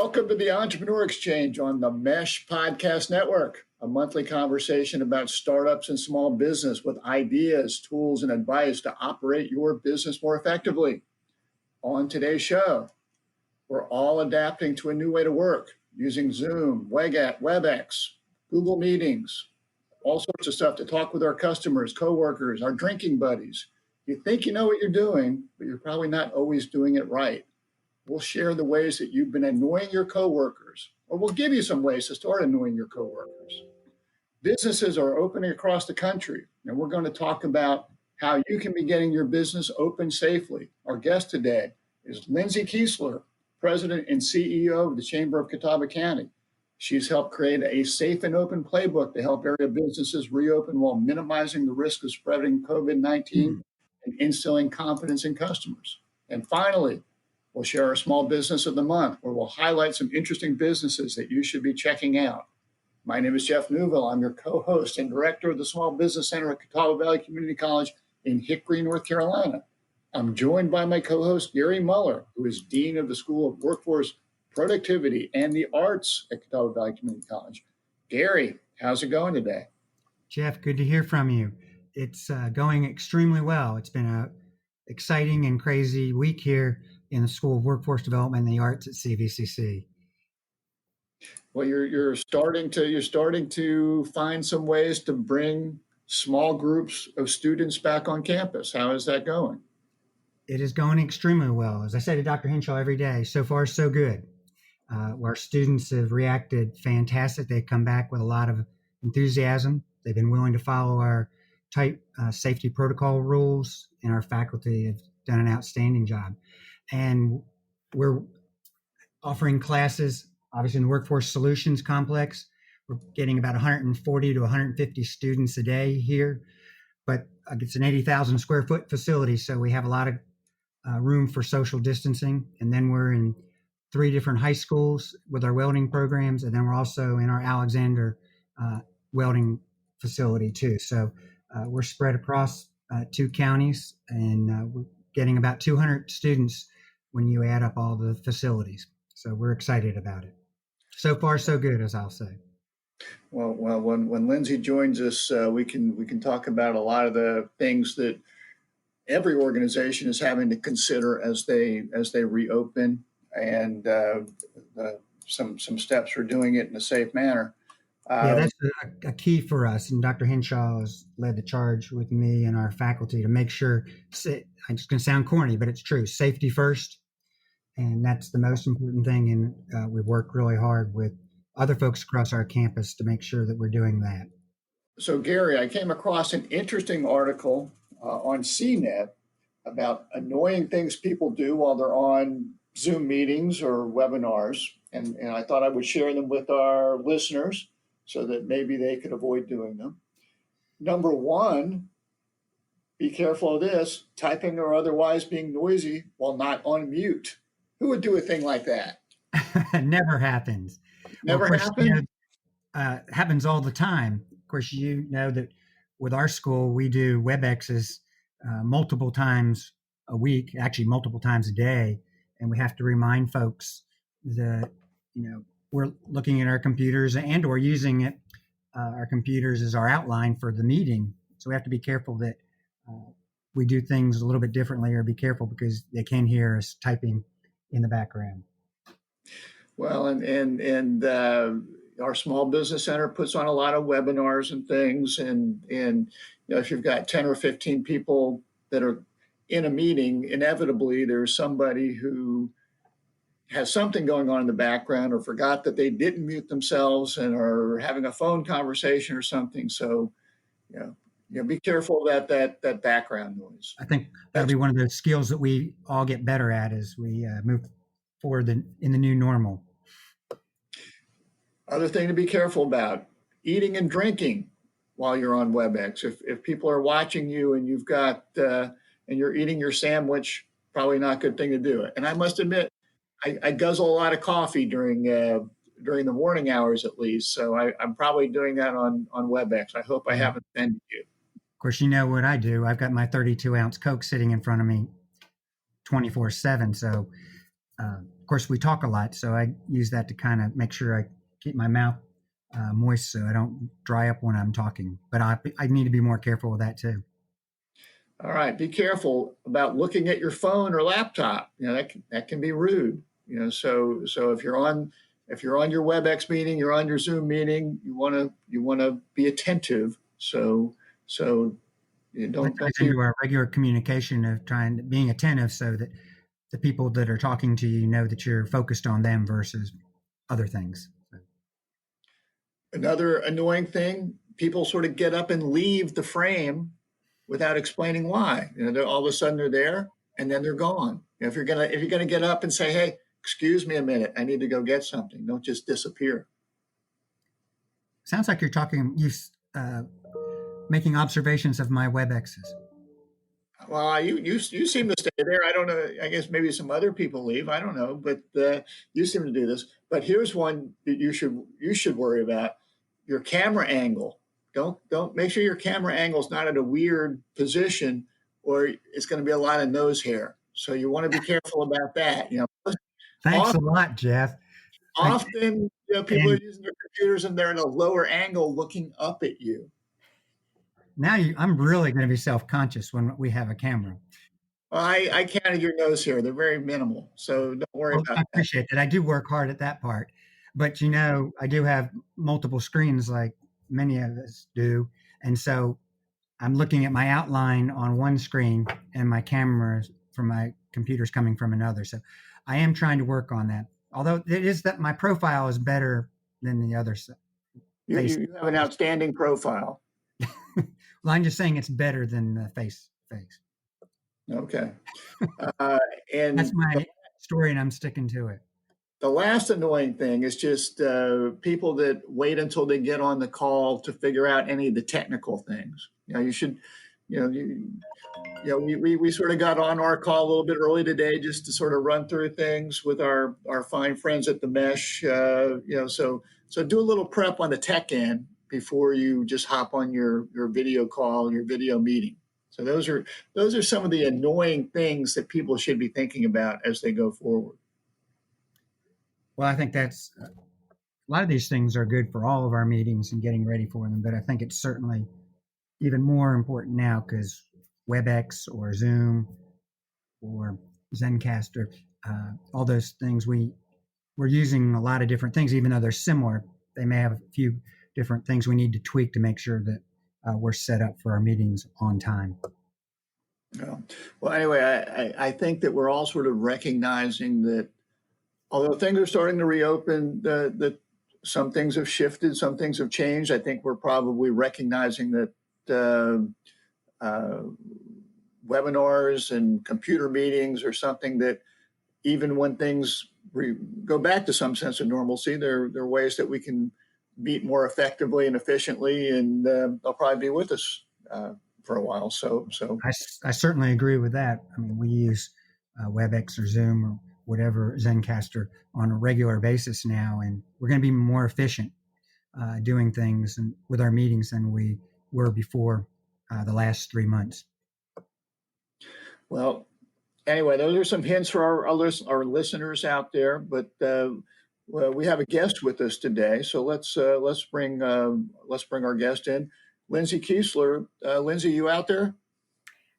Welcome to the Entrepreneur Exchange on the Mesh Podcast Network, a monthly conversation about startups and small business with ideas, tools, and advice to operate your business more effectively. On today's show, we're all adapting to a new way to work using Zoom, WebEx, Google Meetings, all sorts of stuff to talk with our customers, coworkers, our drinking buddies. You think you know what you're doing, but you're probably not always doing it right. We'll share the ways that you've been annoying your coworkers, or we'll give you some ways to start annoying your coworkers. Businesses are opening across the country, and we're going to talk about how you can be getting your business open safely. Our guest today is Lindsay Keisler, President and CEO of the Chamber of Catawba County. She's helped create a safe and open playbook to help area businesses reopen while minimizing the risk of spreading COVID-19 and instilling confidence in customers. And finally, we'll share our small business of the month, where we'll highlight some interesting businesses that you should be checking out. My name is Jeff Neuville. I'm your co-host and director of the Small Business Center at Catawba Valley Community College in Hickory, North Carolina. I'm joined by my co-host, Gary Muller, who is Dean of the School of Workforce Productivity and the Arts at Catawba Valley Community College. Gary, how's it going today? Jeff, good to hear from you. It's going extremely well. It's been an exciting and crazy week here in the School of Workforce Development and the Arts at CVCC. Well, you're starting to find some ways to bring small groups of students back on campus. How is that going? It is going extremely well. As I say to Dr. Henshaw every day, so far so good. Our students have reacted fantastic. They've come back with a lot of enthusiasm. They've been willing to follow our tight safety protocol rules, and our faculty have done an outstanding job. And we're offering classes, obviously, in the Workforce Solutions Complex. We're getting about 140 to 150 students a day here, but it's an 80,000 square foot facility, so we have a lot of room for social distancing. And then we're in 3 different high schools with our welding programs, and then we're also in our Alexander welding facility too. So we're spread across 2 counties, and we're getting about 200 students when you add up all the facilities. So we're excited about it. So far, so good, as I'll say. Well, when Lindsay joins us, we can talk about a lot of the things that every organization is having to consider as they reopen, and some steps for doing it in a safe manner. Yeah, that's a key for us. And Dr. Henshaw has led the charge with me and our faculty to make sure, it's going to sound corny, but it's true, safety first. And that's the most important thing. And we've worked really hard with other folks across our campus to make sure that we're doing that. So, Gary, I came across an interesting article on CNET about annoying things people do while they're on Zoom meetings or webinars. And I thought I would share them with our listeners so that maybe they could avoid doing them. Number 1, be careful of this: typing or otherwise being noisy while not on mute. Who would do a thing like that? Never happens. Never happened? Happens all the time. Of course, you know that with our school, we do WebExes multiple times a week, actually multiple times a day. And we have to remind folks that, we're looking at our computers and or using it, our computers as our outline for the meeting. So we have to be careful that we do things a little bit differently, or be careful because they can hear us typing in the background. Well, and our Small Business Center puts on a lot of webinars and things. And if you've got 10 or 15 people that are in a meeting, inevitably there's somebody who has something going on in the background, or forgot that they didn't mute themselves and are having a phone conversation or something. So, be careful of that background noise. I think that'll be one of the skills that we all get better at as we move forward in the new normal. Other thing to be careful about: eating and drinking while you're on WebEx. If people are watching you and you've got and you're eating your sandwich, probably not a good thing to do. And I must admit, I guzzle a lot of coffee during the morning hours, at least. So I'm probably doing that on WebEx. I hope I haven't offended you. Of course, you know what I do. I've got my 32-ounce Coke sitting in front of me 24/7. So Of course, we talk a lot, so I use that to kind of make sure I keep my mouth moist so I don't dry up when I'm talking. But I need to be more careful with that too. All right, be careful about looking at your phone or laptop. That can be rude. So if you're on your WebEx meeting, you're on your Zoom meeting, you want to be attentive. So you don't Ties be. into our regular communication of being attentive so that the people that are talking to you know that you're focused on them versus other things. Another annoying thing, people sort of get up and leave the frame without explaining why. They're all of a sudden they're there and then they're gone. If you're gonna get up and say, "Hey, excuse me a minute, I need to go get something," don't just disappear. Sounds like you making observations of my WebExes. Well, you seem to stay there. I don't know. I guess maybe some other people leave. I don't know, but you seem to do this. But here's one that you should worry about: your camera angle. Don't make sure your camera angle is not at a weird position, or it's going to be a lot of nose hair. So you want to be careful about that. Thanks a Often, lot, Jeff. often people are And using their computers and they're at a lower angle, looking up at you. now I'm really going to be self-conscious when we have a camera. Well, I counted your nose hair; they're very minimal, so don't worry Well, about I that. appreciate that. I do work hard at that part, but I do have multiple screens like many of us do, and so I'm looking at my outline on one screen and my camera from my computer's coming from another. So I am trying to work on that. Although it is that my profile is better than the other You, face. you you have an outstanding profile. Well, I'm just saying it's better than the face. Okay. Uh, That's and my story, and I'm sticking to it. the last annoying thing is just people that wait until they get on the call to figure out any of the technical things. You should, you know, we sort of got on our call a little bit early today just to sort of run through things with our fine friends at the Mesh. So do a little prep on the tech end before you just hop on your video call, your video meeting. So those are some of the annoying things that people should be thinking about as they go forward. Well, I think that's a lot of these things are good for all of our meetings and getting ready for them, but I think it's certainly even more important now because WebEx or Zoom or Zencaster, all those things we're using a lot of different things, even though they're similar. They may have a few different things we need to tweak to make sure that we're set up for our meetings on time. Yeah. Well, anyway, I think that we're all sort of recognizing that although things are starting to reopen, that some things have shifted, some things have changed. I think we're probably recognizing that uh, webinars and computer meetings are something that even when things go back to some sense of normalcy, there are ways that we can meet more effectively and efficiently, and they'll probably be with us for a while. So I certainly agree with that. I mean, we use WebEx or Zoom or whatever Zencaster on a regular basis now, and we're going to be more efficient doing things and with our meetings than we were before the last 3 months. well, anyway, those are some hints for our listeners out there. But well, we have a guest with us today, so let's bring our guest in, Lindsay Keisler. Lindsay, you out there?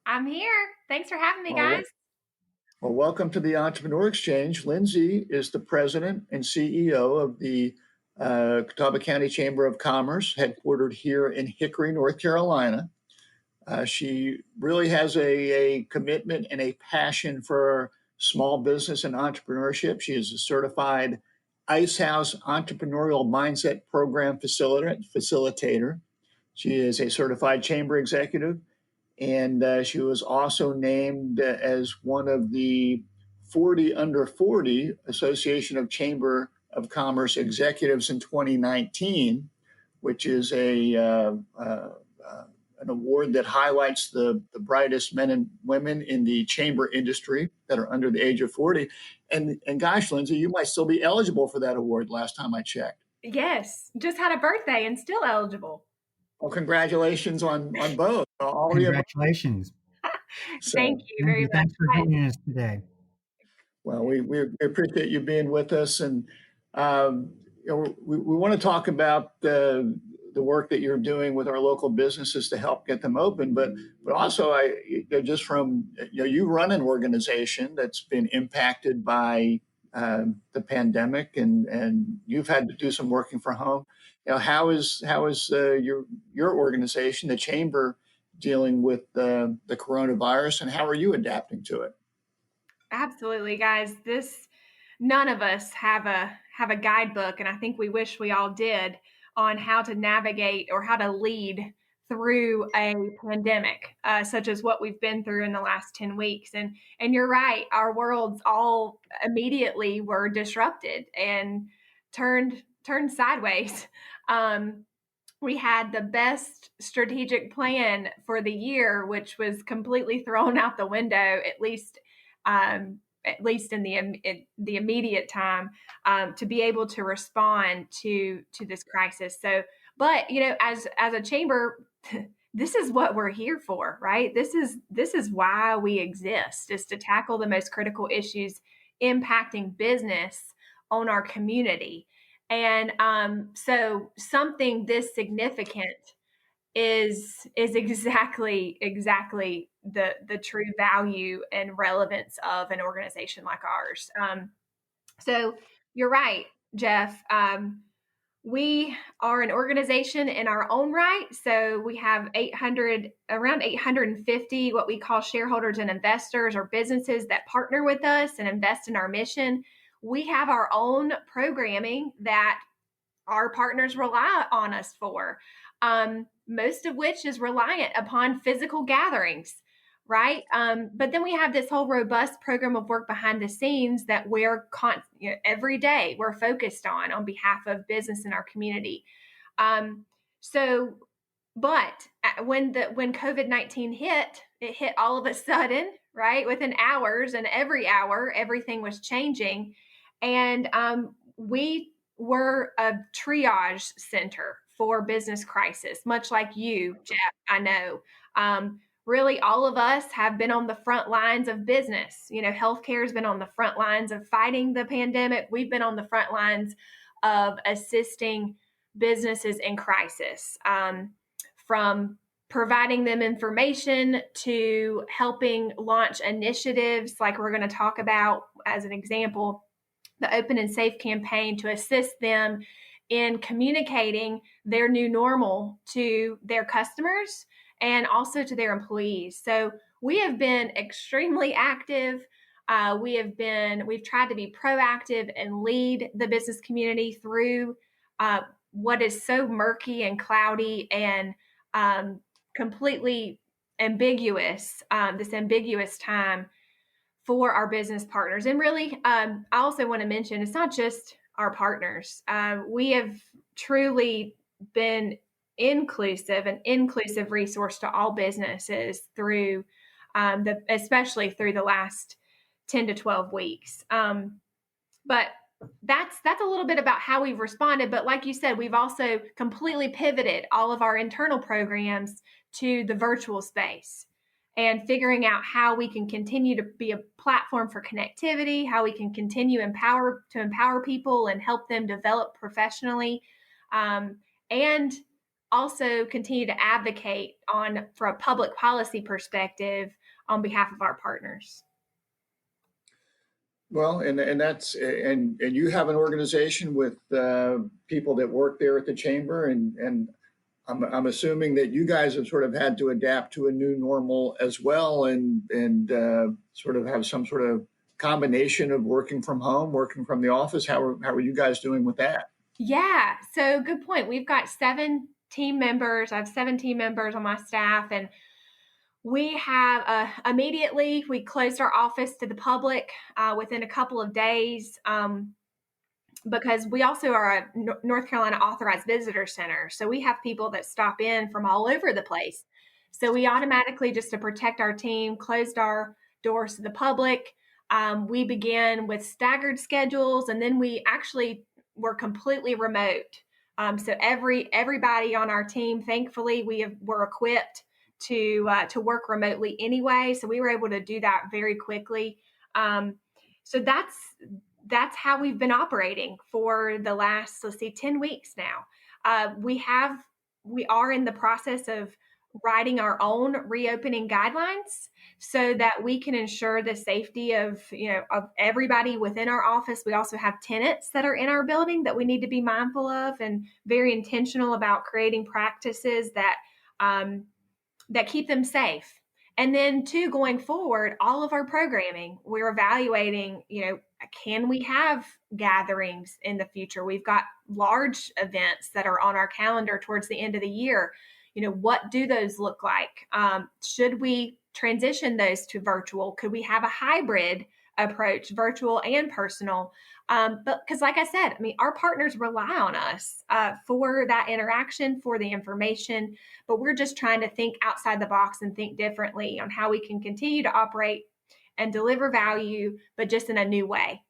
I'm here. Thanks for having me, Well, guys. well, welcome to the Entrepreneur Exchange. Lindsay is the president and CEO of the Catawba County Chamber of Commerce, headquartered here in Hickory, North Carolina. She really has a commitment and a passion for small business and entrepreneurship. She is a certified Ice House Entrepreneurial Mindset Program facilitator. She is a certified chamber executive, and she was also named as one of the 40 under 40 Association of Chamber of Commerce Executives in 2019, which is an award that highlights the brightest men and women in the chamber industry that are under the age of 40. And gosh, Lindsay, you might still be eligible for that award last time I checked. Yes, just had a birthday and still eligible. Well, congratulations on both. All the above. Congratulations. So, Thank you very much. Thanks for joining us today. Well, we appreciate you being with us, and we want to talk about the work that you're doing with our local businesses to help get them open, but also just from you run an organization that's been impacted by the pandemic, and you've had to do some working from home. How is your organization, the Chamber, dealing with the coronavirus, and how are you adapting to it? Absolutely, guys. This none of us have a guidebook, and I think we wish we all did on how to navigate or how to lead through a pandemic, such as what we've been through in the last 10 weeks. And you're right, our worlds all immediately were disrupted and turned sideways. Um, we had the best strategic plan for the year, which was completely thrown out the window, um, at least in the immediate time, to be able to respond to this crisis. So, but as a chamber, this is what we're here for, right? This is why we exist, is to tackle the most critical issues impacting business on our community. And so something this significant is exactly the true value and relevance of an organization like ours. So you're right, Jeff. We are an organization in our own right. So we have around 850 what we call shareholders and investors, or businesses that partner with us and invest in our mission. We have our own programming that our partners rely on us for, most of which is reliant upon physical gatherings, right? But then we have this whole robust program of work behind the scenes that every day we're focused on behalf of business in our community. So, but when COVID-19 hit, it hit all of a sudden, right? Within hours, and every hour, everything was changing, and we were a triage center for business crisis, much like you, Jeff. I know. Really, all of us have been on the front lines of business. Healthcare has been on the front lines of fighting the pandemic. We've been on the front lines of assisting businesses in crisis, from providing them information to helping launch initiatives like we're going to talk about as an example, the Open and Safe campaign, to assist them in communicating their new normal to their customers and also to their employees. So we have been extremely active. We've tried to be proactive and lead the business community through what is so murky and cloudy and completely ambiguous, this ambiguous time for our business partners. And really, I also want to mention, it's not just our partners. We have truly been an inclusive resource to all businesses through especially through the last 10 to 12 weeks. But that's a little bit about how we've responded. But like you said, we've also completely pivoted all of our internal programs to the virtual space, and figuring out how we can continue to be a platform for connectivity, how we can continue to empower people and help them develop professionally, and also continue to advocate for a public policy perspective on behalf of our partners. Well, and you have an organization with people that work there at the chamber, and I'm assuming that you guys have sort of had to adapt to a new normal as well, and sort of have some sort of combination of working from home, working from the office. How are you guys doing with that? Yeah, so good point. We've got 7 team members. I have 7 team members on my staff, and we have immediately we closed our office to the public within a couple of days. Because we also are a North Carolina authorized visitor center. So we have people that stop in from all over the place. So we automatically, just to protect our team, closed our doors to the public. We began with staggered schedules, and then we actually were completely remote. So everybody on our team, thankfully, were equipped to work remotely anyway. So we were able to do that very quickly. So that's how we've been operating for the last, 10 weeks now. We are in the process of writing our own reopening guidelines so that we can ensure the safety of everybody within our office. We also have tenants that are in our building that we need to be mindful of and very intentional about creating practices that keep them safe. And then going forward, all of our programming, we're evaluating, can we have gatherings in the future? We've got large events that are on our calendar towards the end of the year. What do those look like? Should we transition those to virtual? Could we have a hybrid approach, virtual and personal? But because like I said, our partners rely on us for that interaction, for the information, but we're just trying to think outside the box and think differently on how we can continue to operate and deliver value, but just in a new way.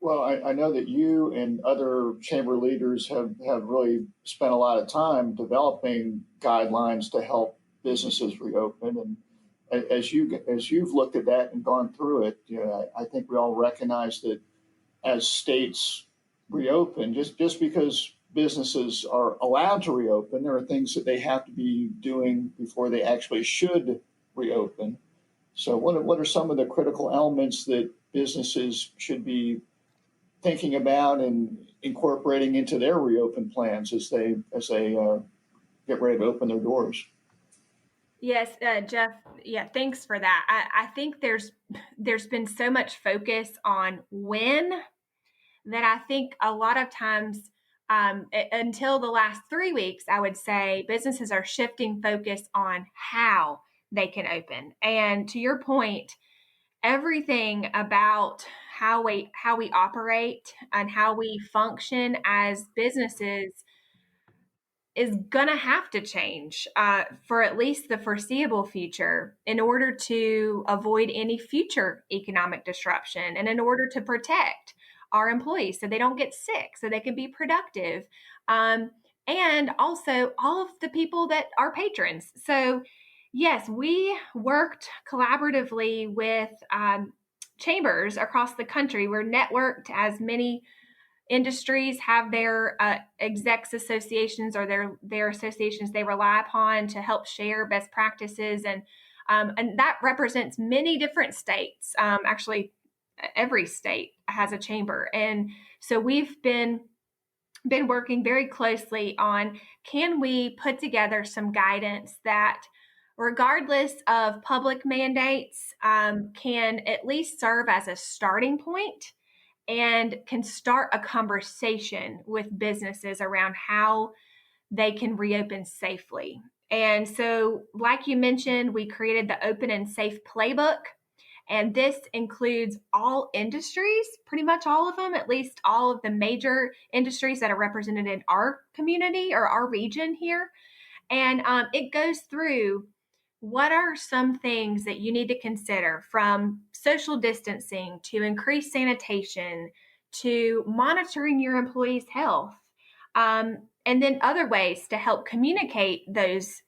Well, I know that you and other chamber leaders have really spent a lot of time developing guidelines to help businesses reopen. And as you've looked at that and gone through it, I think we all recognize that as states reopen, just because businesses are allowed to reopen, there are things that they have to be doing before they actually should reopen. So what are some of the critical elements that businesses should be thinking about and incorporating into their reopen plans as they get ready to open their doors? Yes, Jeff. Yeah, thanks for that. I think there's been so much focus on when that I think a lot of times until the last 3 weeks, I would say businesses are shifting focus on how they can open. And to your point, everything about how we operate and how we function as businesses is going to have to change for at least the foreseeable future in order to avoid any future economic disruption and in order to protect our employees so they don't get sick, so they can be productive. And also all of the people that are patrons. So yes, we worked collaboratively with chambers across the country. We're networked as many industries have their execs associations or their associations they rely upon to help share best practices. And that represents many different states. Actually, every state has a chamber. And so we've been working very closely on, can we put together some guidance that regardless of public mandates can at least serve as a starting point and can start a conversation with businesses around how they can reopen safely. And so, like you mentioned, we created the Open and Safe Playbook. And this includes all industries, pretty much all of them, at least all of the major industries that are represented in our community or our region here. And it goes through what are some things that you need to consider, from social distancing to increased sanitation to monitoring your employees' health, and then other ways to help communicate those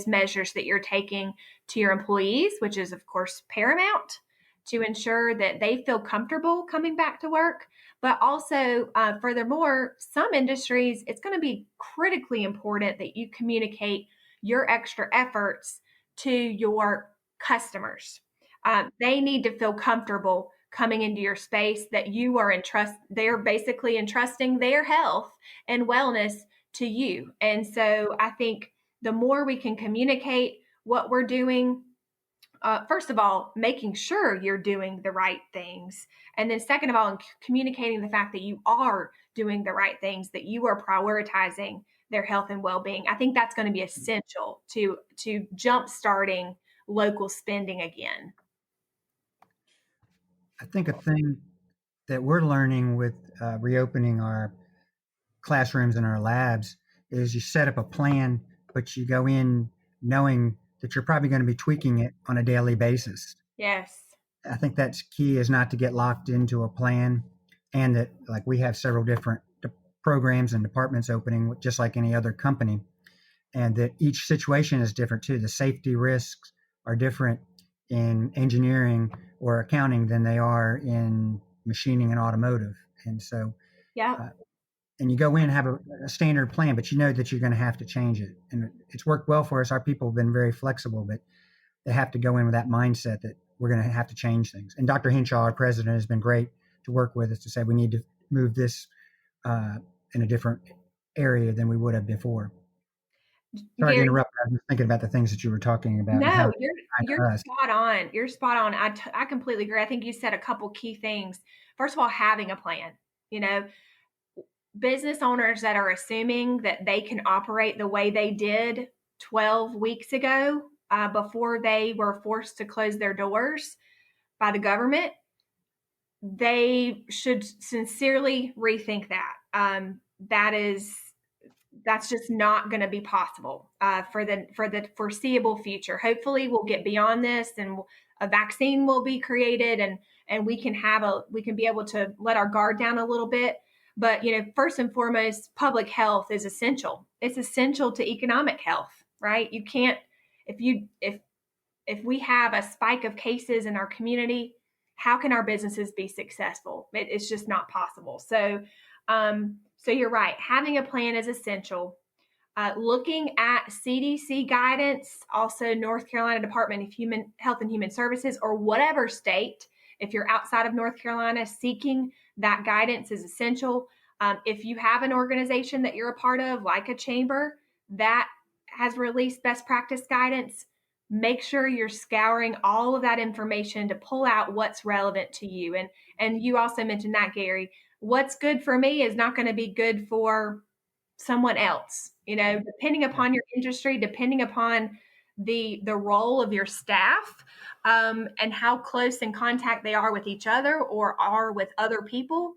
measures that you're taking to your employees, which is, of course, paramount to ensure that they feel comfortable coming back to work. But also, furthermore, some industries, it's going to be critically important that you communicate your extra efforts to your customers. They need to feel comfortable coming into your space, that you are they're basically entrusting their health and wellness to you. And so I think the more we can communicate what we're doing, first of all, making sure you're doing the right things. And then second of all, communicating the fact that you are doing the right things, that you are prioritizing their health and well-being. I think that's going to be essential to jump-starting local spending again. I think a thing that we're learning with reopening our classrooms and our labs is you set up a plan, but you go in knowing that you're probably going to be tweaking it on a daily basis. Yes. I think that's key, is not to get locked into a plan, and that, like, we have several different programs and departments opening just like any other company, and that each situation is different too. The safety risks are different in engineering or accounting than they are in machining and automotive. And so, Yeah. and you go in and have a standard plan, but you know that you're going to have to change it. And it's worked well for us. Our people have been very flexible, but they have to go in with that mindset that we're going to have to change things. And Dr. Henshaw, our president, has been great to work with us to say we need to move this in a different area than we would have before. Sorry to Gary, interrupt. I was thinking about the things that you were talking about and no, how you're us. spot on. You're spot on. I completely agree. I think you said a couple key things. First of all, having a plan. You know, business owners that are assuming that they can operate the way they did 12 weeks ago before they were forced to close their doors by the government, they should sincerely rethink that. That's just not going to be possible for the foreseeable future. Hopefully, we'll get beyond this, and a vaccine will be created, and we can be able to let our guard down a little bit. But first and foremost, public health is essential. It's essential to economic health, right? You can't if we have a spike of cases in our community, how can our businesses be successful? It's just not possible. So you're right. Having a plan is essential. Looking at CDC guidance, also North Carolina Department of Health and Human Services, or whatever state, if you're outside of North Carolina, seeking that guidance is essential. If you have an organization that you're a part of, like a chamber, that has released best practice guidance, make sure you're scouring all of that information to pull out what's relevant to you. And you also mentioned that, Gary. What's good for me is not going to be good for someone else. Depending upon your industry, depending upon the role of your staff, and how close in contact they are with each other or are with other people,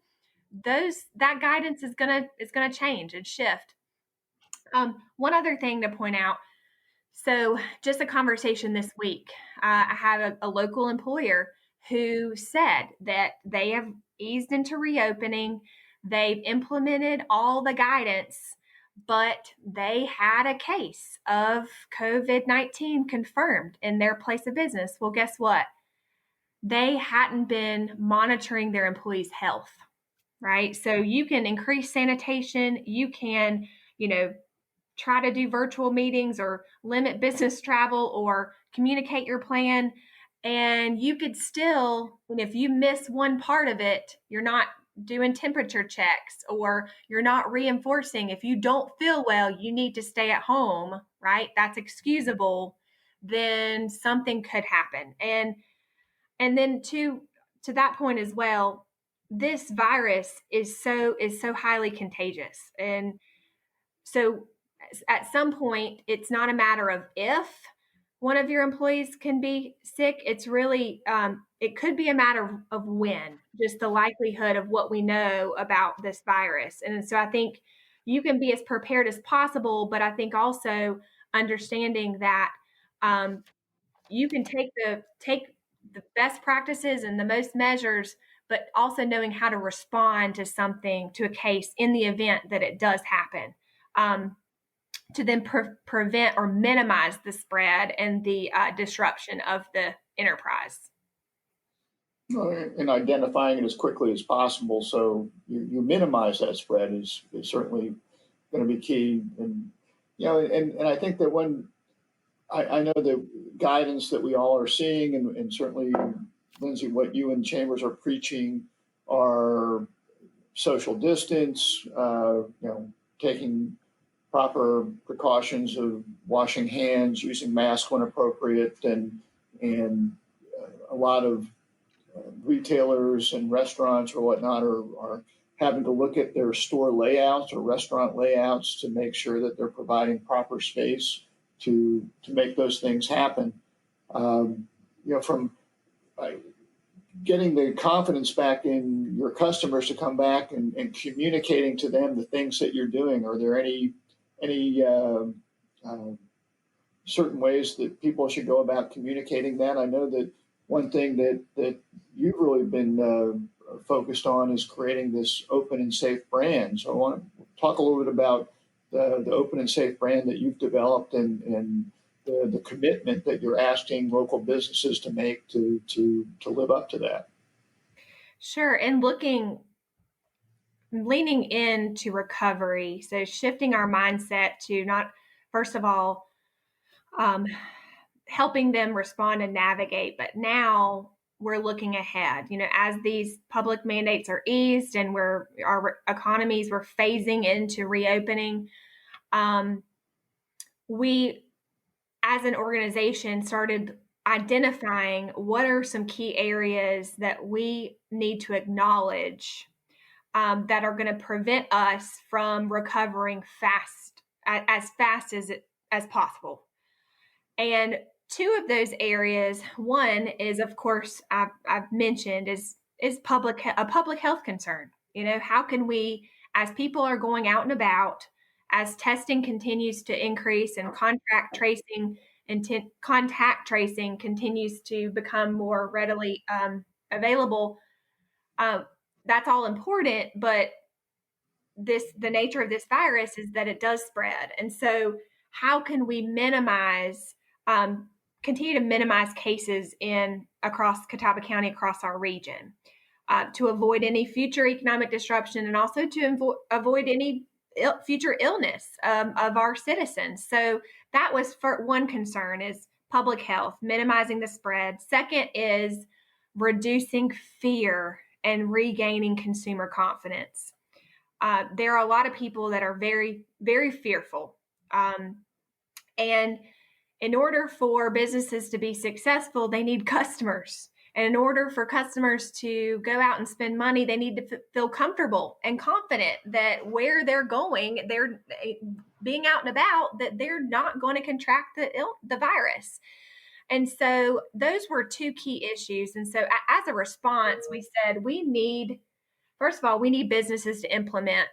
that guidance is gonna change and shift. One other thing to point out. So just a conversation this week. I have a local employer who said that they have eased into reopening. They've implemented all the guidance, but they had a case of COVID-19 confirmed in their place of business. Well, guess what? They hadn't been monitoring their employees' health, right? So you can increase sanitation. You can, try to do virtual meetings or limit business travel or communicate your plan. And you could still, and if you miss one part of it, you're not doing temperature checks or you're not reinforcing. If you don't feel well, you need to stay at home, right? That's excusable. Then something could happen. And then to that point as well, this virus is so highly contagious. And so at some point, it's not a matter of if one of your employees can be sick. It's really, it could be a matter of when, just the likelihood of what we know about this virus. And so I think you can be as prepared as possible, but I think also understanding that you can take the best practices and the most measures, but also knowing how to respond to a case in the event that it does happen. To then prevent or minimize the spread and the disruption of the enterprise. And identifying it as quickly as possible so you minimize that spread is certainly going to be key. And and I think that when I know the guidance that we all are seeing, and certainly, Lindsay, what you and Chambers are preaching are social distance, taking proper precautions of washing hands, using masks when appropriate, and a lot of retailers and restaurants or whatnot are having to look at their store layouts or restaurant layouts to make sure that they're providing proper space to make those things happen. From getting the confidence back in your customers to come back and communicating to them the things that you're doing. Are there any certain ways that people should go about communicating that? I know that one thing that you've really been focused on is creating this open and safe brand. So I want to talk a little bit about the open and safe brand that you've developed and the commitment that you're asking local businesses to make to live up to that. Sure. And leaning into recovery. So shifting our mindset to not, first of all, helping them respond and navigate, but now we're looking ahead. As these public mandates are eased and our economies we're phasing into reopening, we as an organization started identifying what are some key areas that we need to acknowledge that are going to prevent us from recovering as fast as possible. And two of those areas, one is, of course, I've mentioned is a public health concern. How can we, as people are going out and about, as testing continues to increase and contact tracing continues to become more readily available, that's all important. But the nature of this virus is that it does spread. And so how can we continue to minimize cases across Catawba County, across our region, to avoid any future economic disruption and also to avoid any future illness of our citizens. So that was for one concern, is public health, minimizing the spread. Second is reducing fear and regaining consumer confidence. There are a lot of people that are very, very fearful. And in order for businesses to be successful, they need customers. And in order for customers to go out and spend money, they need to feel comfortable and confident that where they're going, they're being out and about, that they're not going to contract the virus. And so those were two key issues. And so as a response, we said first of all, we need businesses to implement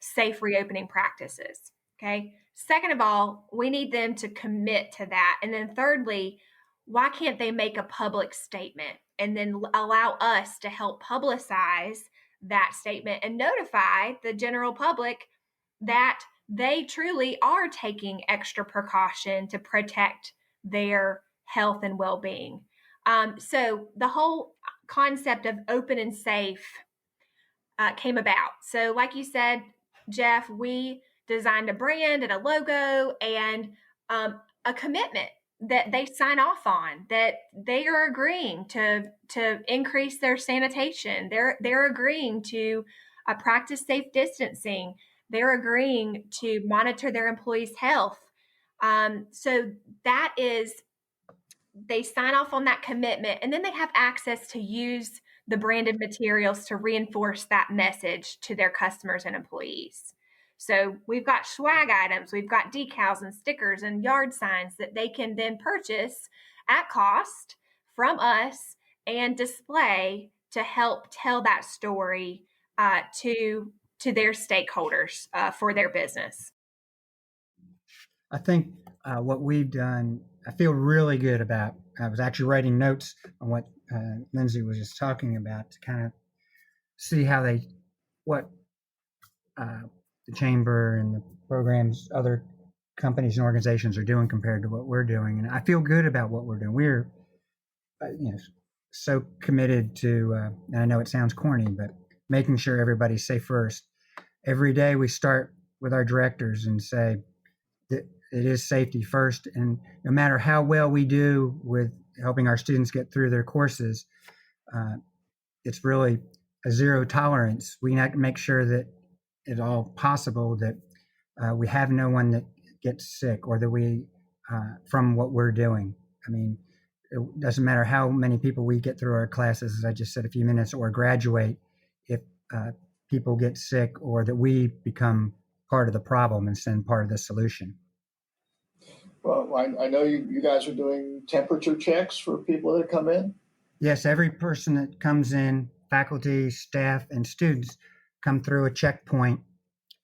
safe reopening practices. Okay. Second of all, we need them to commit to that. And then thirdly, why can't they make a public statement and then allow us to help publicize that statement and notify the general public that they truly are taking extra precaution to protect their health and well-being. So the whole concept of open and safe came about. So like you said, Jeff, we designed a brand and a logo and a commitment that they sign off on, that they are agreeing to increase their sanitation. They're agreeing to practice safe distancing. They're agreeing to monitor their employees' health. So that is, they sign off on that commitment, and then they have access to use the branded materials to reinforce that message to their customers and employees. So we've got swag items, we've got decals and stickers and yard signs that they can then purchase at cost from us and display to help tell that story to their stakeholders for their business. I think what we've done, I feel really good about. I was actually writing notes on what Lindsay was just talking about to kind of see what the chamber and the programs other companies and organizations are doing compared to what we're doing. And I feel good about what we're doing. We're so committed to, and I know it sounds corny, but making sure everybody's safe first. Every day we start with our directors and say that it is safety first. And no matter how well we do with helping our students get through their courses, it's really a zero tolerance. We have to make sure that it's all possible that we have no one that gets sick or that we, from what we're doing. I mean, it doesn't matter how many people we get through our classes, as I just said a few minutes, or graduate, if people get sick or that we become part of the problem instead of part of the solution. Well, I know you guys are doing temperature checks for people that come in. Yes, every person that comes in, faculty, staff, and students, come through a checkpoint,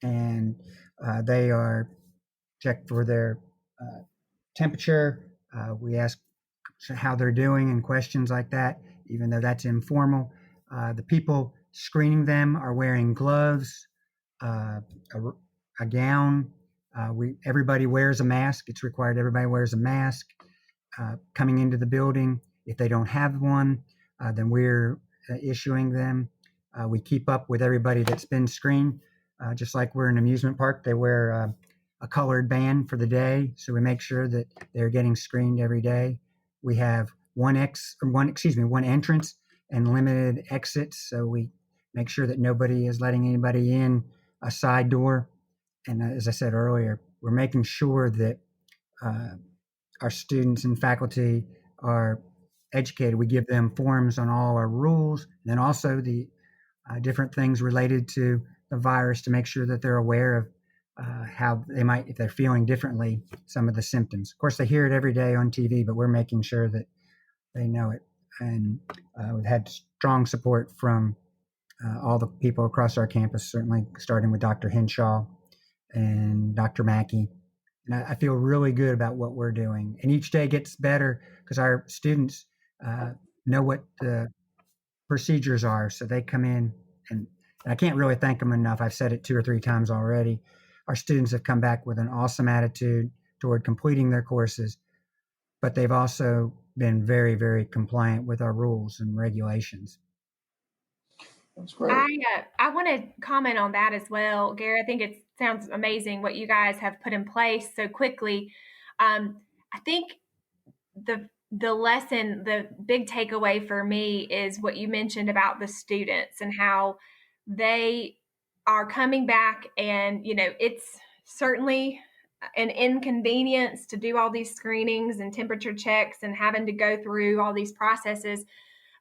and they are checked for their temperature. We ask how they're doing and questions like that, even though that's informal. The people screening them are wearing gloves, a gown, Everybody wears a mask. It's required everybody wears a mask coming into the building. If they don't have one, then we're issuing them. We keep up with everybody that's been screened. Just like we're in an amusement park, they wear a colored band for the day. So we make sure that they're getting screened every day. We have one entrance and limited exits. So we make sure that nobody is letting anybody in a side door. And as I said earlier, we're making sure that our students and faculty are educated. We give them forms on all our rules, and then also the different things related to the virus to make sure that they're aware of how they might, if they're feeling differently, some of the symptoms. Of course, they hear it every day on TV, but we're making sure that they know it. And we've had strong support from all the people across our campus, certainly starting with Dr. Henshaw and Dr. Mackey. And I feel really good about what we're doing. And each day gets better because our students know what the procedures are. So they come in, and I can't really thank them enough. I've said it 2 or 3 times already. Our students have come back with an awesome attitude toward completing their courses, but they've also been very, very compliant with our rules and regulations. That's great. I want to comment on that as well, Gary. I think it sounds amazing what you guys have put in place so quickly. I think the lesson, the big takeaway for me is what you mentioned about the students and how they are coming back, and it's certainly an inconvenience to do all these screenings and temperature checks and having to go through all these processes,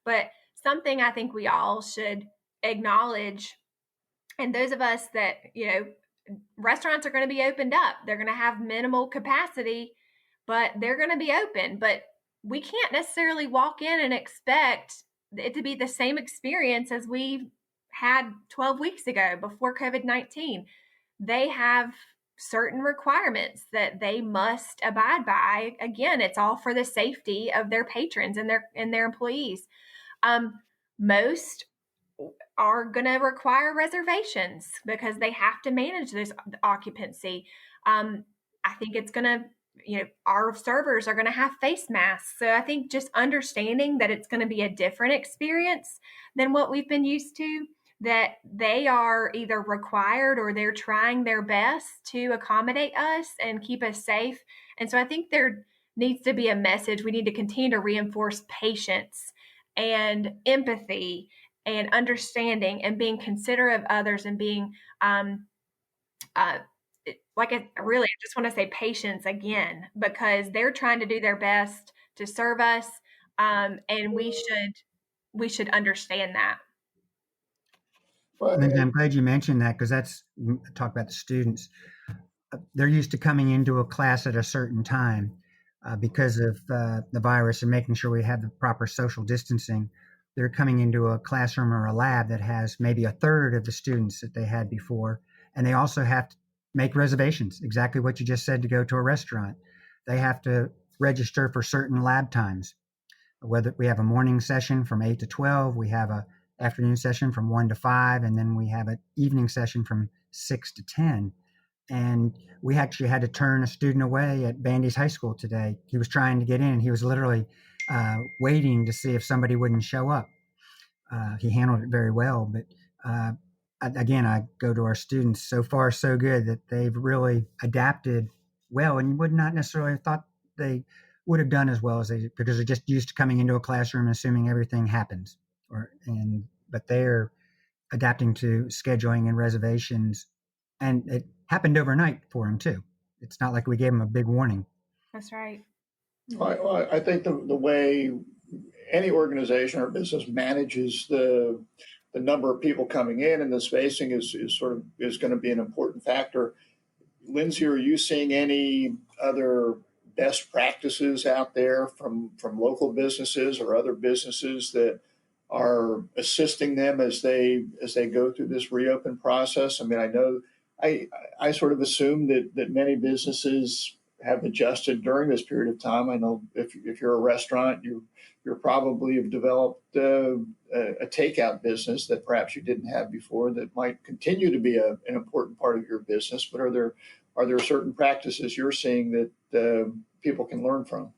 but something I think we all should acknowledge. And those of us that, restaurants are going to be opened up, they're going to have minimal capacity, but they're going to be open. But we can't necessarily walk in and expect it to be the same experience as we had 12 weeks ago before COVID-19. They have certain requirements that they must abide by. Again, it's all for the safety of their patrons and their employees. Most are going to require reservations because they have to manage this occupancy. I think it's going to, our servers are going to have face masks. So I think just understanding that it's going to be a different experience than what we've been used to, that they are either required or they're trying their best to accommodate us and keep us safe. And so I think there needs to be a message. We need to continue to reinforce patience and empathy and understanding and being considerate of others and being I just want to say patience again, because they're trying to do their best to serve us, and we should understand that. Lindsay, I'm glad you mentioned that, because that's, talk about the students. They're used to coming into a class at a certain time because of the virus and making sure we have the proper social distancing. They're coming into a classroom or a lab that has maybe a third of the students that they had before. And they also have to make reservations, exactly what you just said, to go to a restaurant. They have to register for certain lab times. Whether we have a morning session from 8 to 12, we have a afternoon session from 1 to 5, and then we have an evening session from 6 to 10. And we actually had to turn a student away at Bandy's High School today. He was trying to get in. He was literally waiting to see if somebody wouldn't show up. He handled it very well. But again, I go to our students. So far, so good, that they've really adapted well. And you would not necessarily have thought they would have done as well as they, because they're just used to coming into a classroom and assuming everything happens. But they're adapting to scheduling and reservations. And it happened overnight for them too. It's not like we gave them a big warning. That's right. Well, I think the way any organization or business manages the number of people coming in and the spacing is going to be an important factor. Lindsay, are you seeing any other best practices out there from local businesses or other businesses that are assisting them as they go through this reopen process? I mean, I know I sort of assume that many businesses have adjusted during this period of time. I know if you're a restaurant, you're probably have developed a takeout business that perhaps you didn't have before that might continue to be an important part of your business. But are there are there certain practices you're seeing that people can learn from?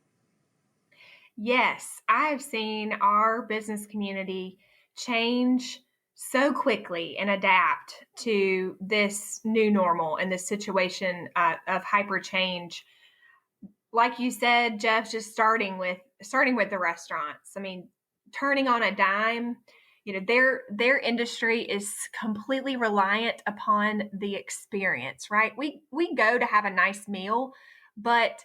Yes, I've seen our business community change so quickly and adapt to this new normal and this situation of hyper change. Like you said, Jeff, just starting with the restaurants. I mean, turning on a dime. Their industry is completely reliant upon the experience, right? We go to have a nice meal, but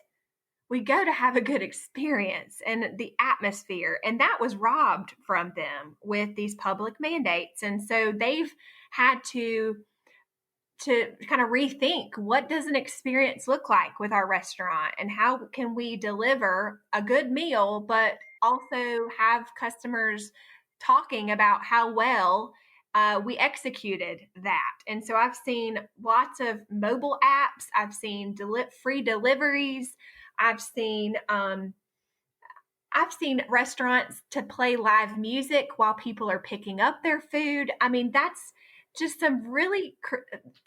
we go to have a good experience and the atmosphere, and that was robbed from them with these public mandates. And so they've had to kind of rethink, what does an experience look like with our restaurant, and how can we deliver a good meal but also have customers talking about how well we executed that. And so I've seen lots of mobile apps. I've seen free deliveries. I've seen restaurants to play live music while people are picking up their food. I mean, that's just some really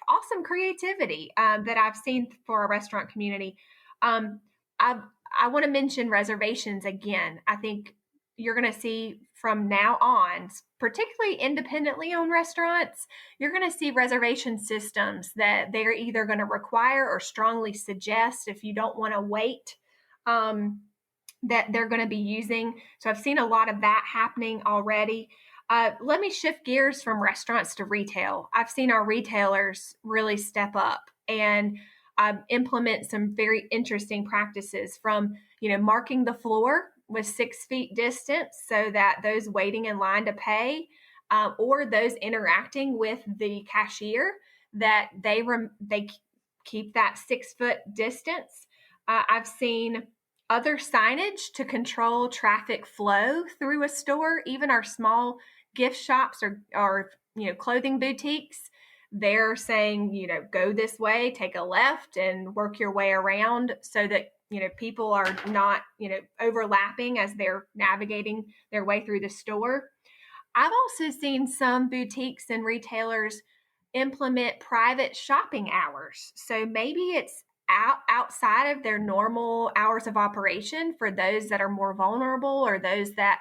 awesome creativity that I've seen for a restaurant community. Um, I want to mention reservations again. I think you're going to see from now on, particularly independently owned restaurants, you're going to see reservation systems that they're either going to require or strongly suggest, if you don't want to wait, that they're going to be using. So I've seen a lot of that happening already. Let me shift gears from restaurants to retail. I've seen our retailers really step up and implement some very interesting practices, from marking the floor with 6 feet distance so that those waiting in line to pay, or those interacting with the cashier, that they keep that 6 foot distance. I've seen other signage to control traffic flow through a store. Even our small gift shops or clothing boutiques, they're saying, go this way, take a left, and work your way around, so that people are not overlapping as they're navigating their way through the store. I've also seen some boutiques and retailers implement private shopping hours. So maybe it's outside of their normal hours of operation for those that are more vulnerable, or those that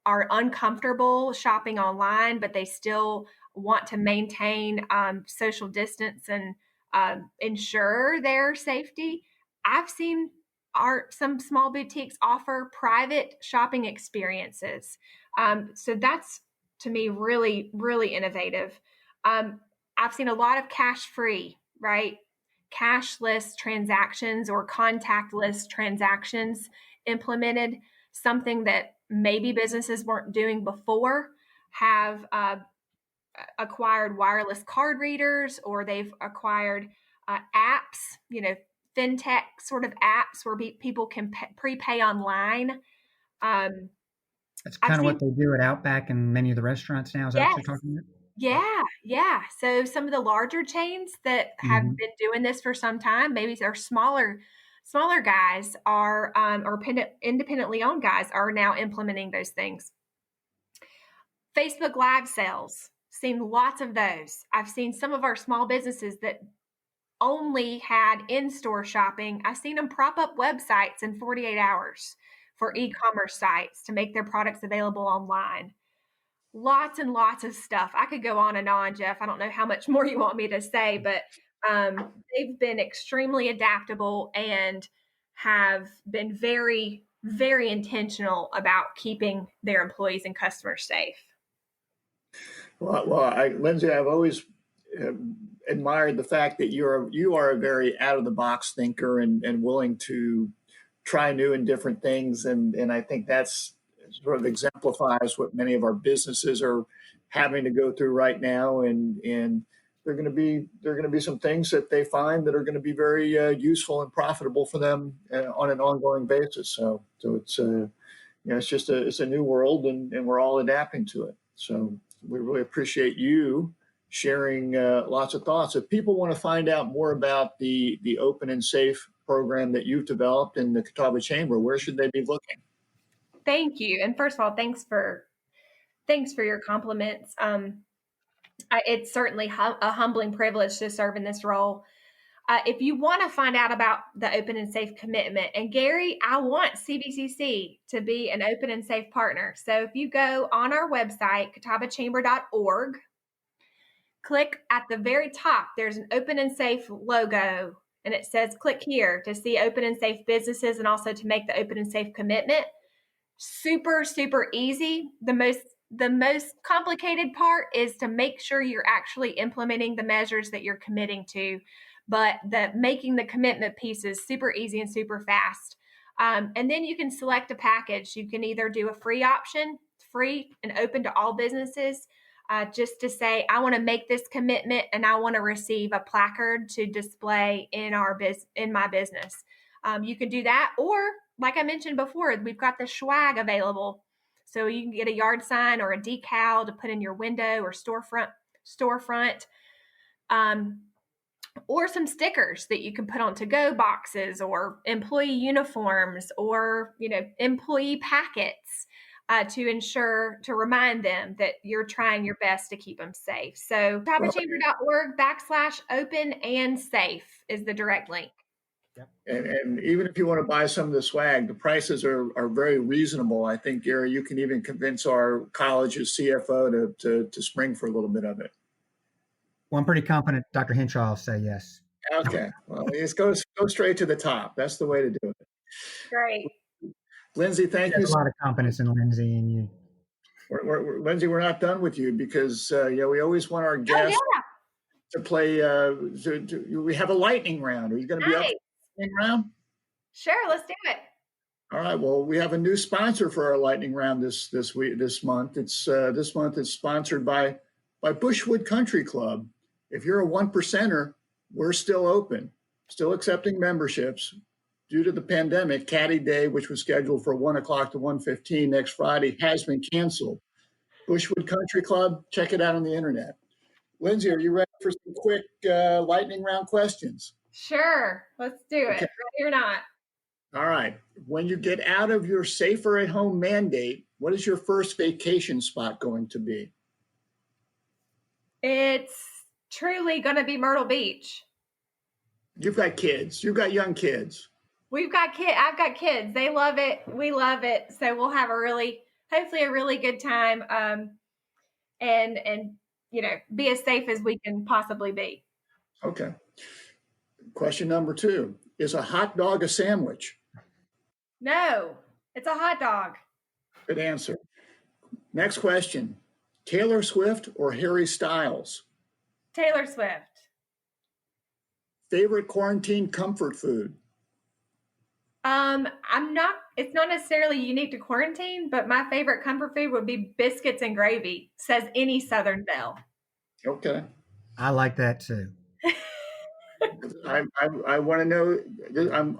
are uncomfortable shopping online, but they still want to maintain social distance and ensure their safety. I've seen some small boutiques offer private shopping experiences. So that's, to me, really, really innovative. I've seen a lot of cash free, right? Cashless transactions or contactless transactions implemented, something that maybe businesses weren't doing before. Have acquired wireless card readers, or they've acquired apps, fintech sort of apps where people can prepay online. That's kind of what they do at Outback and many of the restaurants now. Is that what Yes. you're talking about? Yeah. So some of the larger chains that have Mm-hmm. been doing this for some time, maybe they're smaller guys or independently owned guys, are now implementing those things. Facebook Live sales, seen lots of those. I've seen some of our small businesses that only had in-store shopping. I've seen them prop up websites in 48 hours for e-commerce sites to make their products available online. Lots and lots of stuff. I could go on and on, Jeff. I don't know how much more you want me to say, but they've been extremely adaptable and have been very, very intentional about keeping their employees and customers safe. Well, Lindsay, I've always admired the fact that you are a very out of the box thinker and willing to try new and different things, and I think that's sort of exemplifies what many of our businesses are having to go through right now, and there are going to be some things that they find that are going to be very useful and profitable for them on an ongoing basis. So it's it's a new world, and we're all adapting to it. So we really appreciate you sharing lots of thoughts. If people want to find out more about the Open and Safe program that you've developed in the Catawba Chamber, where should they be looking? Thank you. And first of all, thanks for your compliments. It's certainly a humbling privilege to serve in this role. if you want to find out about the open and safe commitment, and Gary, I want CVCC to be an open and safe partner. So if you go on our website, catawbachamber.org, click at the very top, there's an open and safe logo, and it says click here to see open and safe businesses and also to make the open and safe commitment. Super, super easy. The most complicated part is to make sure you're actually implementing the measures that you're committing to. But making the commitment piece is super easy and super fast. And then you can select a package. You can either do a free option, free and open to all businesses, just to say, I want to make this commitment and I want to receive a placard to display in my business. You can do that, or like I mentioned before, we've got the swag available. So you can get a yard sign or a decal to put in your window or storefront, or some stickers that you can put on to-go boxes or employee uniforms or, employee packets to remind them that you're trying your best to keep them safe. So catawbachamber.org/open and safe is the direct link. And even if you want to buy some of the swag, the prices are very reasonable. I think, Gary, you can even convince our college's CFO to spring for a little bit of it. Well, I'm pretty confident Dr. Henshaw will say yes. Okay. Well, just go straight to the top. That's the way to do it. Great. Lindsay, thank you. There's a lot of confidence in Lindsay and you. Lindsay, we're not done with you because we always want our guests to play. We have a lightning round. Are you going to be up for the lightning round? Sure, let's do it. All right. Well, we have a new sponsor for our lightning round this month. This month it's sponsored by Bushwood Country Club. If you're a 1%er, we're still open, still accepting memberships. Due to the pandemic, Caddy Day, which was scheduled for 1 o'clock to 1:15 next Friday, has been canceled. Bushwood Country Club, check it out on the internet. Lindsay, are you ready for some quick lightning round questions? Sure, let's do it. Okay. Ready or not? All right. When you get out of your safer at home mandate, what is your first vacation spot going to be? It's truly going to be Myrtle Beach. You've got kids. You've got young kids. We've got kids. I've got kids. They love it. We love it. So we'll have hopefully a really good time. And be as safe as we can possibly be. Okay. Question number 2. Is a hot dog a sandwich? No, it's a hot dog. Good answer. Next question. Taylor Swift or Harry Styles? Taylor Swift. Favorite quarantine comfort food? It's not necessarily unique to quarantine, but my favorite comfort food would be biscuits and gravy, says any Southern belle. Okay. I like that too. I want to know,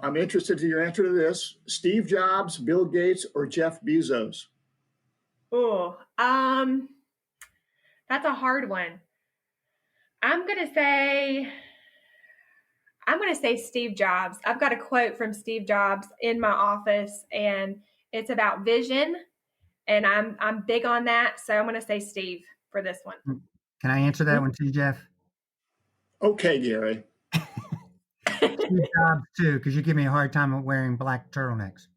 I'm interested in your answer to this. Steve Jobs, Bill Gates, or Jeff Bezos? Oh, that's a hard one. I'm going to say Steve Jobs. I've got a quote from Steve Jobs in my office, and it's about vision, and I'm big on that. So I'm going to say Steve for this one. Can I answer that one too, Jeff? Okay, Gary. Steve Jobs too, because you give me a hard time wearing black turtlenecks.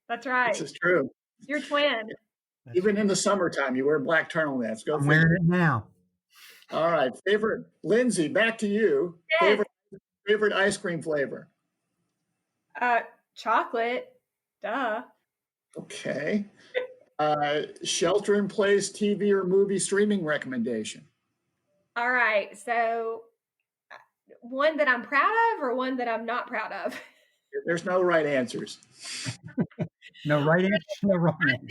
That's right. This is true. You're twin. Even in the summertime, you wear black turtlenecks. I'm wearing it now. All right. Lindsay, back to you. Yes. Favorite ice cream flavor? Chocolate. Duh. Okay. Shelter in place TV or movie streaming recommendation? All right. So one that I'm proud of or one that I'm not proud of? There's no right answers. No right answer, no wrong answer.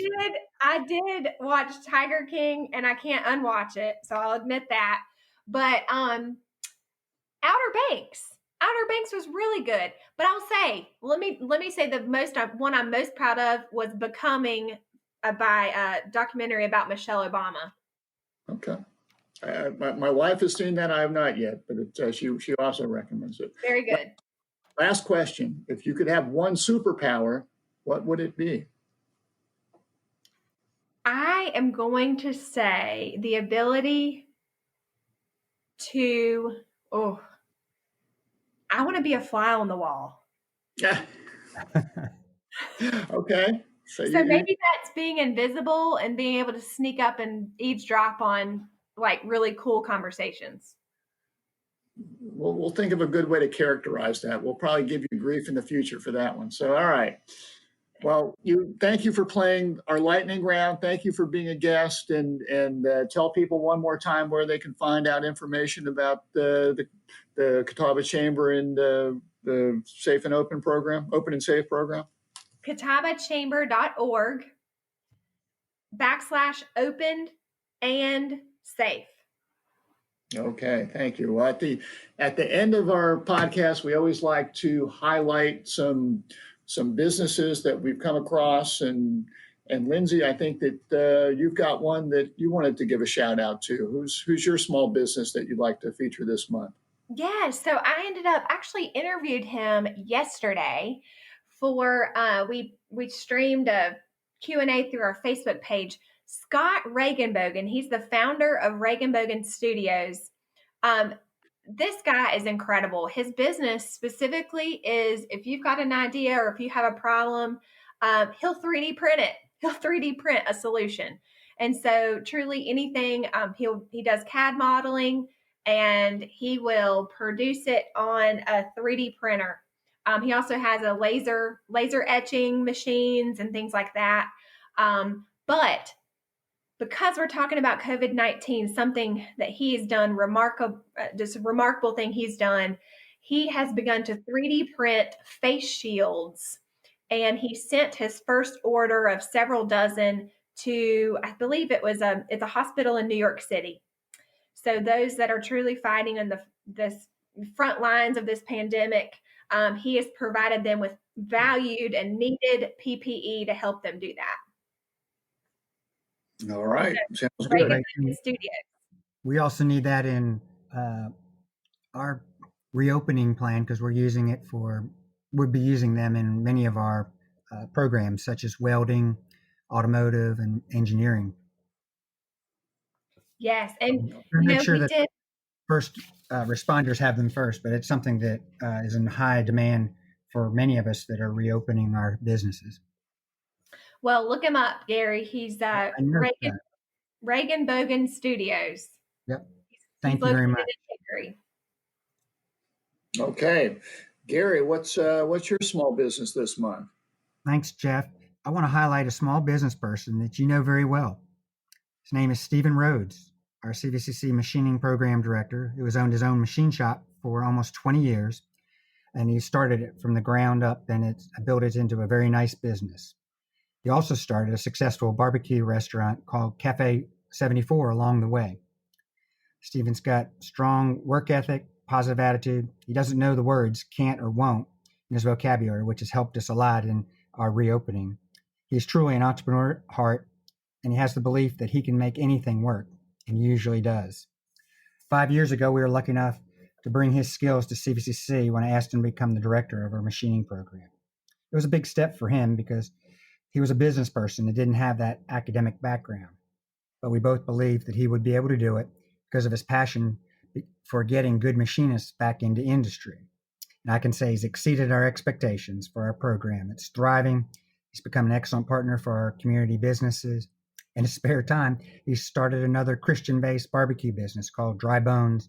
I did watch Tiger King, and I can't unwatch it, so I'll admit that. But Outer Banks was really good. But I'll say, let me say the one I'm most proud of was Becoming, by a documentary about Michelle Obama. Okay. My wife has seen that. I have not yet, but she also recommends it. Very good. Last question. If you could have one superpower, what would it be? I am going to say the ability to, I want to be a fly on the wall. Yeah. Okay. So maybe that's being invisible and being able to sneak up and eavesdrop on like really cool conversations. We'll think of a good way to characterize that. We'll probably give you grief in the future for that one. So, all right. Well, thank you for playing our lightning round. Thank you for being a guest, and tell people one more time where they can find out information about the Catawba Chamber and the Safe and Open program, Open and Safe program. CatawbaChamber.org/open and safe. Okay, thank you. Well, at the end of our podcast, we always like to highlight some businesses that we've come across, and Lindsay, I think that you've got one that you wanted to give a shout out to. Who's your small business that you'd like to feature this month? Yeah, so I ended up actually interviewed him yesterday for we streamed a Q&A through our Facebook page. Scott Regenbogen, he's the founder of Regenbogen Studios. This guy is incredible. His business specifically is if you've got an idea or if you have a problem, he'll 3D print it. He'll 3D print a solution. And so truly anything, he does CAD modeling and he will produce it on a 3D printer. He also has a laser etching machines and things like that. But because we're talking about COVID-19, something that he has done just a remarkable thing he's done, he has begun to 3D print face shields, and he sent his first order of several dozen to, I believe it's a hospital in New York City. So those that are truly fighting on this front lines of this pandemic, he has provided them with valued and needed PPE to help them do that. All right. Sounds good. Studios. We also need that in our reopening plan because we'll be using them in many of our programs, such as welding, automotive, and engineering. Yes, and make sure that first responders have them first, but it's something that is in high demand for many of us that are reopening our businesses. Well, look him up, Gary. He's Regenbogen Studios. Yep. Thank you very much. Hickory. Okay, Gary, what's your small business this month? Thanks, Jeff. I want to highlight a small business person that you know very well. His name is Stephen Rhodes, our CVCC machining program director, who has owned his own machine shop for almost 20 years. And he started it from the ground up and built it into a very nice business. He also started a successful barbecue restaurant called Cafe 74 along the way. Stephen's got strong work ethic, positive attitude. He doesn't know the words can't or won't in his vocabulary, which has helped us a lot in our reopening. He's truly an entrepreneur at heart, and he has the belief that he can make anything work, and he usually does. 5 years ago, we were lucky enough to bring his skills to CVCC when I asked him to become the director of our machining program. It was a big step for him because he was a business person that didn't have that academic background, but we both believed that he would be able to do it because of his passion for getting good machinists back into industry. And I can say he's exceeded our expectations for our program. It's thriving. He's become an excellent partner for our community businesses. In his spare time, he started another Christian-based barbecue business called Dry Bones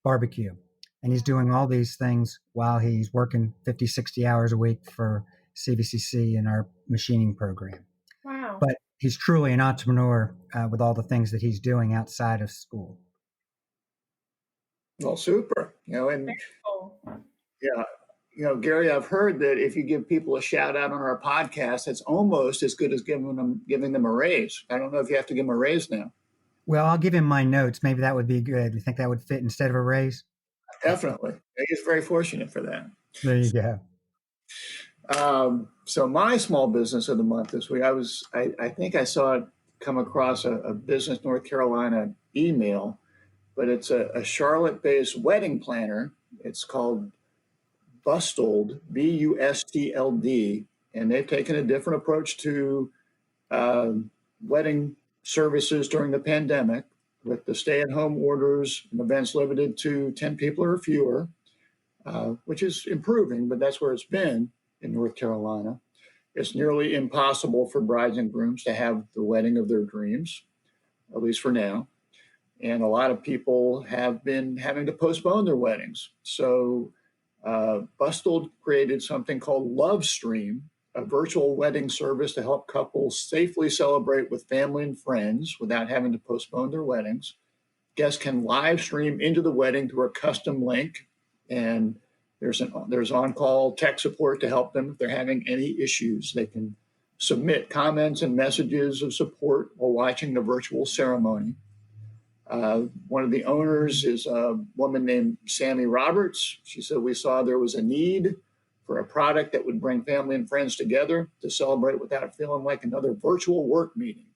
Barbecue. And he's doing all these things while he's working 50, 60 hours a week for CVCC and our machining program. Wow. But he's truly an entrepreneur with all the things that he's doing outside of school. Well, super. Very cool. Yeah. Gary, I've heard that if you give people a shout out on our podcast, it's almost as good as giving them a raise. I don't know if you have to give them a raise now. Well, I'll give him my notes. Maybe that would be good. You think that would fit instead of a raise? Definitely. He's very fortunate for that. There you go. So my small business of the month this week, I think I saw it come across a Business North Carolina email, but it's a Charlotte-based wedding planner. It's called Bustld, BUSTLD, and they've taken a different approach to wedding services during the pandemic with the stay-at-home orders and events limited to 10 people or fewer. which is improving, but that's where it's been in North Carolina. It's nearly impossible for brides and grooms to have the wedding of their dreams, at least for now. And a lot of people have been having to postpone their weddings. So Bustled created something called Love Stream, a virtual wedding service to help couples safely celebrate with family and friends without having to postpone their weddings. Guests can live stream into the wedding through a custom link, and there's on-call tech support to help them if they're having any issues. They can submit comments and messages of support while watching the virtual ceremony. One of the owners is a woman named Sammy Roberts. She said, we saw there was a need for a product that would bring family and friends together to celebrate without feeling like another virtual work meeting.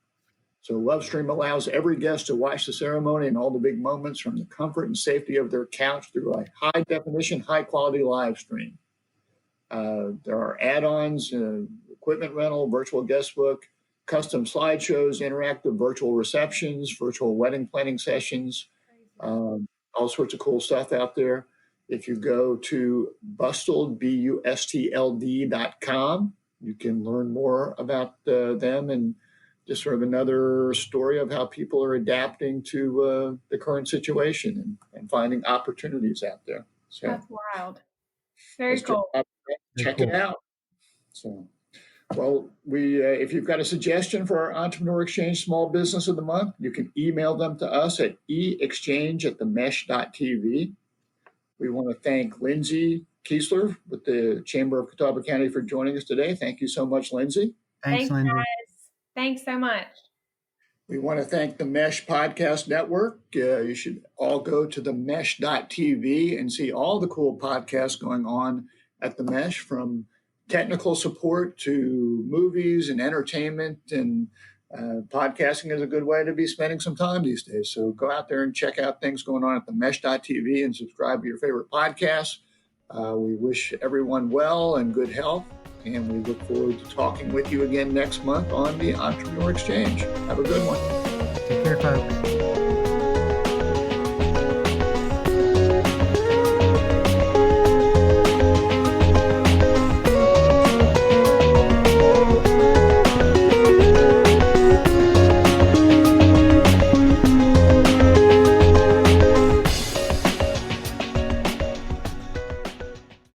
So LoveStream allows every guest to watch the ceremony and all the big moments from the comfort and safety of their couch through a high-definition, high-quality live stream. There are add-ons, equipment rental, virtual guest book, custom slideshows, interactive virtual receptions, virtual wedding planning sessions, all sorts of cool stuff out there. If you go to Bustled, BUSTLD.com, you can learn more about them and just sort of another story of how people are adapting to the current situation and finding opportunities out there. So that's wild. Very cool. Check it out. So, well, if you've got a suggestion for our Entrepreneur Exchange Small Business of the Month, you can email them to us at eexchange@themesh.tv. We want to thank Lindsay Keisler with the Chamber of Catawba County for joining us today. Thank you so much, Lindsay. Thanks, Lindsay. Guys. Thanks so much. We want to thank the Mesh Podcast Network. You should all go to themesh.tv and see all the cool podcasts going on at the Mesh, from technical support to movies and entertainment. And podcasting is a good way to be spending some time these days. So go out there and check out things going on at themesh.tv and subscribe to your favorite podcasts. We wish everyone well and good health. And we look forward to talking with you again next month on the Entrepreneur Exchange. Have a good one. Take care, folks.